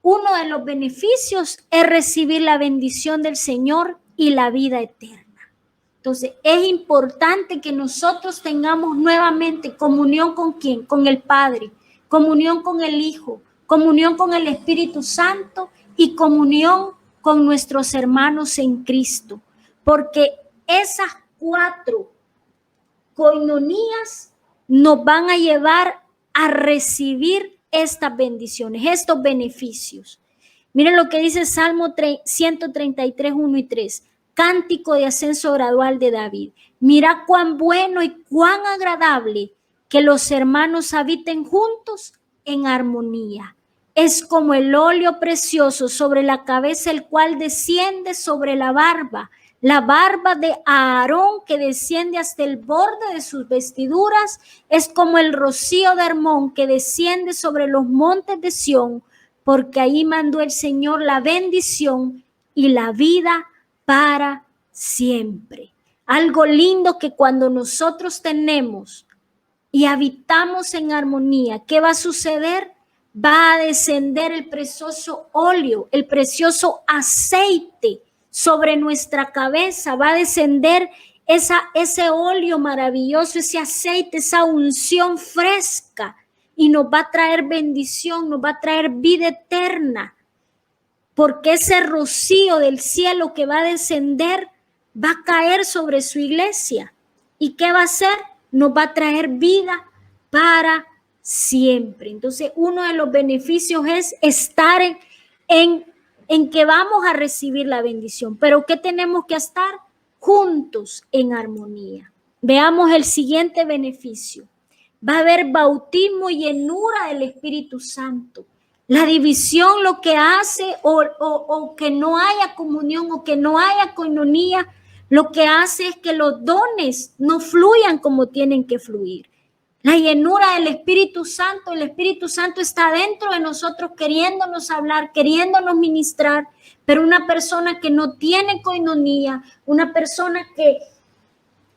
Uno de los beneficios es recibir la bendición del Señor y la vida eterna. Entonces, es importante que nosotros tengamos nuevamente comunión con ¿quién? Con el Padre, comunión con el Hijo, comunión con el Espíritu Santo y comunión con nuestros hermanos en Cristo. Porque esas 4 coinonías nos van a llevar a recibir estas bendiciones, estos beneficios. Miren lo que dice Salmo 133, 1 y 3. Cántico de ascenso gradual de David. Mira cuán bueno y cuán agradable que los hermanos habiten juntos en armonía. Es como el óleo precioso sobre la cabeza, el cual desciende sobre la barba de Aarón, que desciende hasta el borde de sus vestiduras. Es como el rocío de Hermón, que desciende sobre los montes de Sión, porque ahí mandó el Señor la bendición y la vida para siempre. Algo lindo que cuando nosotros tenemos y habitamos en armonía, ¿qué va a suceder? Va a descender el precioso óleo, el precioso aceite sobre nuestra cabeza, va a descender ese óleo maravilloso, ese aceite, esa unción fresca, y nos va a traer bendición, nos va a traer vida eterna, porque ese rocío del cielo que va a descender va a caer sobre su iglesia. ¿Y qué va a hacer? Nos va a traer vida para siempre. Entonces, uno de los beneficios es estar en que vamos a recibir la bendición. Pero ¿qué tenemos que estar? Juntos en armonía. Veamos el siguiente beneficio. Va a haber bautismo y llenura del Espíritu Santo. La división lo que hace, o que no haya comunión, o que no haya coinonía, lo que hace es que los dones no fluyan como tienen que fluir. La llenura del Espíritu Santo, el Espíritu Santo está dentro de nosotros queriéndonos hablar, queriéndonos ministrar, pero una persona que no tiene coinonía, una persona que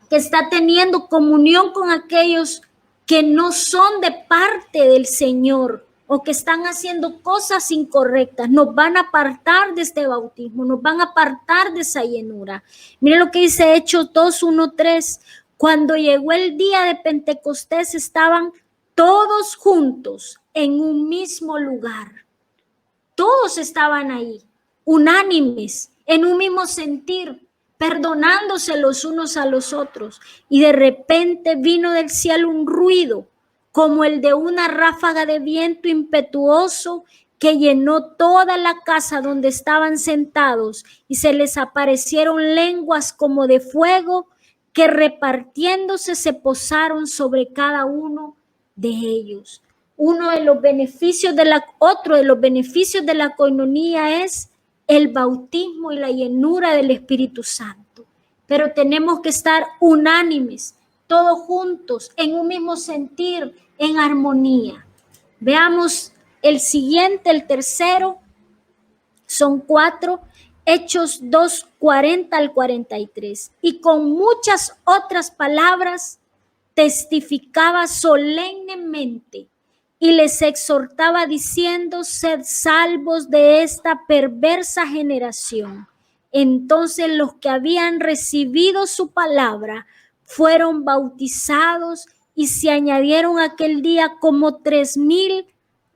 está teniendo comunión con aquellos que no son de parte del Señor o que están haciendo cosas incorrectas, nos van a apartar de este bautismo, nos van a apartar de esa llenura. Miren lo que dice Hechos 2:1-3. Cuando llegó el día de Pentecostés, estaban todos juntos en un mismo lugar. Todos estaban ahí, unánimes, en un mismo sentir, perdonándose los unos a los otros. Y de repente vino del cielo un ruido, como el de una ráfaga de viento impetuoso que llenó toda la casa donde estaban sentados, y se les aparecieron lenguas como de fuego que repartiéndose se posaron sobre cada uno de ellos. Otro de los beneficios de la coinonía es el bautismo y la llenura del Espíritu Santo. Pero tenemos que estar unánimes, todos juntos, en un mismo sentir, en armonía. Veamos el siguiente, el tercero. Son 4, Hechos 2:40-43. Y con muchas otras palabras testificaba solemnemente y les exhortaba diciendo: sed salvos de esta perversa generación. Entonces los que habían recibido su palabra fueron bautizados, y se añadieron aquel día como 3,000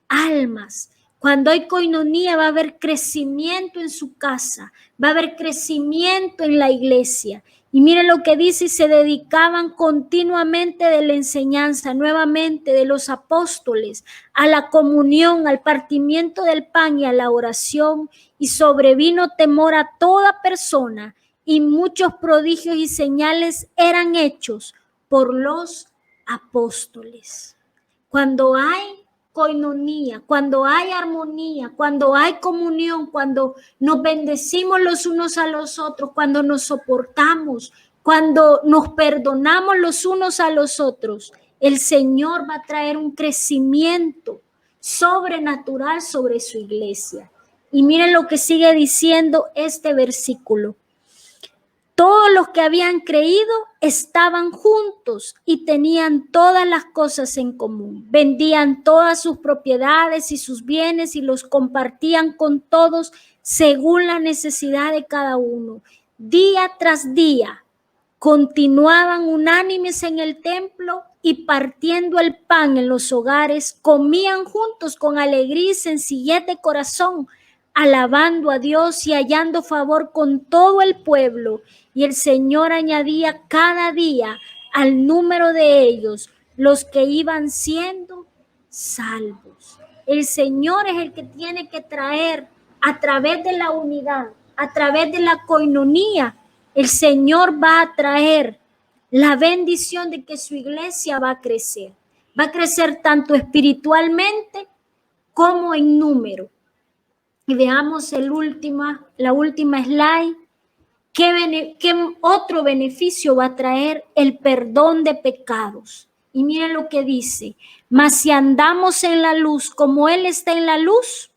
almas. Cuando hay coinonía va a haber crecimiento en su casa, va a haber crecimiento en la iglesia. Y miren lo que dice: y se dedicaban continuamente de la enseñanza, nuevamente de los apóstoles, a la comunión, al partimiento del pan y a la oración. Y sobrevino temor a toda persona, y muchos prodigios y señales eran hechos por los apóstoles. Cuando hay coinonía, cuando hay armonía, cuando hay comunión, cuando nos bendecimos los unos a los otros, cuando nos soportamos, cuando nos perdonamos los unos a los otros, el Señor va a traer un crecimiento sobrenatural sobre su iglesia. Y miren lo que sigue diciendo este versículo. Todos los que habían creído estaban juntos y tenían todas las cosas en común. Vendían todas sus propiedades y sus bienes y los compartían con todos según la necesidad de cada uno. Día tras día continuaban unánimes en el templo y partiendo el pan en los hogares, comían juntos con alegría y sencillez de corazón, alabando a Dios y hallando favor con todo el pueblo. Y el Señor añadía cada día al número de ellos los que iban siendo salvos. El Señor es el que tiene que traer, a través de la unidad, a través de la coinonía, el Señor va a traer la bendición de que su iglesia va a crecer. Va a crecer tanto espiritualmente como en número. Y veamos la última slide. ¿Qué otro beneficio va a traer? El perdón de pecados. Y miren lo que dice: mas si andamos en la luz como Él está en la luz,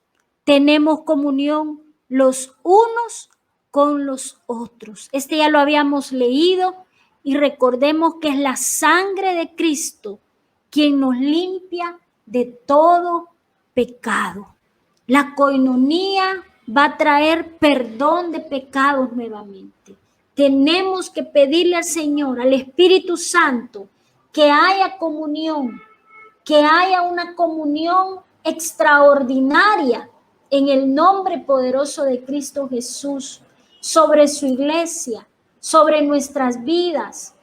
tenemos comunión los unos con los otros. Este ya lo habíamos leído, y recordemos que es la sangre de Cristo quien nos limpia de todo pecado. La coinonía va a traer perdón de pecados nuevamente. tenemos que pedirle al Señor, al Espíritu Santo, que haya comunión, que haya una comunión extraordinaria en el nombre poderoso de Cristo Jesús, sobre su iglesia, sobre nuestras vidas,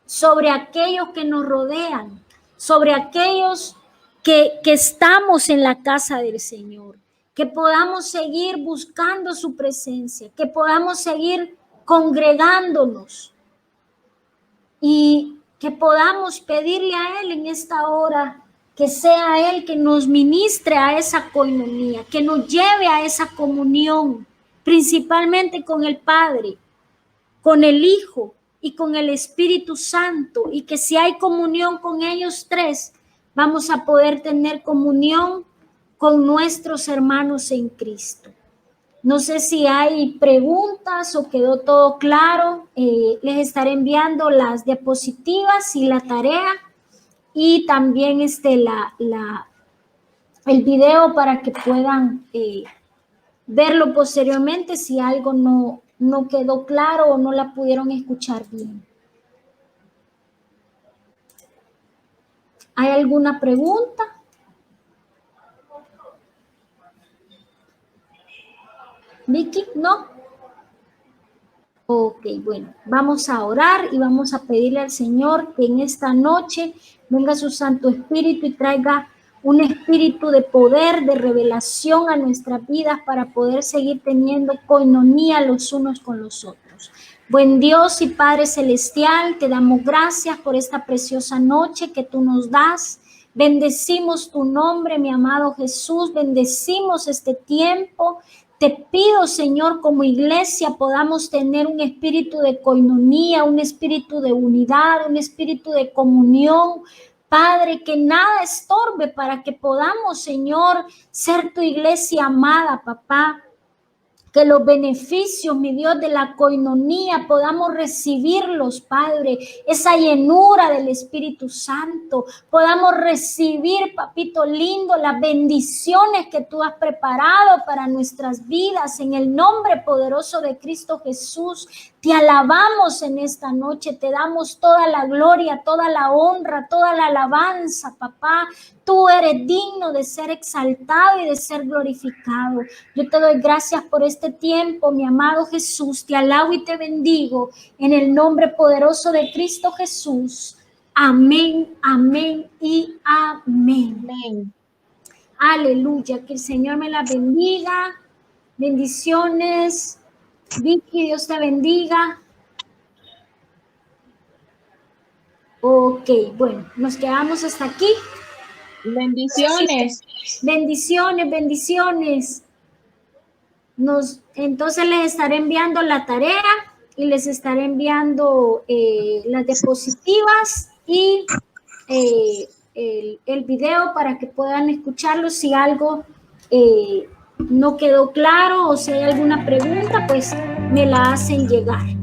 sobre aquellos que nos rodean, sobre aquellos que estamos en la casa del Señor, que podamos seguir buscando su presencia, que podamos seguir congregándonos y que podamos pedirle a Él en esta hora que sea Él que nos ministre a esa coinonía, que nos lleve a esa comunión, principalmente con el Padre, con el Hijo y con el Espíritu Santo, y que si hay comunión con ellos tres, vamos a poder tener comunión con nuestros hermanos en Cristo. No sé si hay preguntas o quedó todo claro. Les estaré enviando las diapositivas y la tarea, y también el video para que puedan verlo posteriormente si algo no quedó claro o no la pudieron escuchar bien. ¿Hay alguna pregunta? Vicky, ¿no? Ok, bueno, vamos a orar y vamos a pedirle al Señor que en esta noche venga su Santo Espíritu y traiga un espíritu de poder, de revelación a nuestras vidas para poder seguir teniendo coinonía los unos con los otros. Buen Dios y Padre Celestial, te damos gracias por esta preciosa noche que tú nos das. Bendecimos tu nombre, mi amado Jesús, bendecimos este tiempo. Te pido, Señor, como iglesia podamos tener un espíritu de coinonía, un espíritu de unidad, un espíritu de comunión. Padre, que nada estorbe para que podamos, Señor, ser tu iglesia amada, papá. Que los beneficios, mi Dios, de la coinonía podamos recibirlos, Padre, esa llenura del Espíritu Santo, podamos recibir, papito lindo, las bendiciones que tú has preparado para nuestras vidas en el nombre poderoso de Cristo Jesús. Te alabamos en esta noche, te damos toda la gloria, toda la honra, toda la alabanza, papá. Tú eres digno de ser exaltado y de ser glorificado. Yo te doy gracias por este tiempo, mi amado Jesús. Te alabo y te bendigo en el nombre poderoso de Cristo Jesús. Amén, amén y amén. Amén. Aleluya, que el Señor me la bendiga. Bendiciones. Vicky, Dios te bendiga. Ok, bueno, nos quedamos hasta aquí. Bendiciones. Bendiciones, bendiciones. Entonces les estaré enviando la tarea y les estaré enviando las diapositivas y el video para que puedan escucharlo. Si algo no quedó claro o si hay alguna pregunta, pues me la hacen llegar.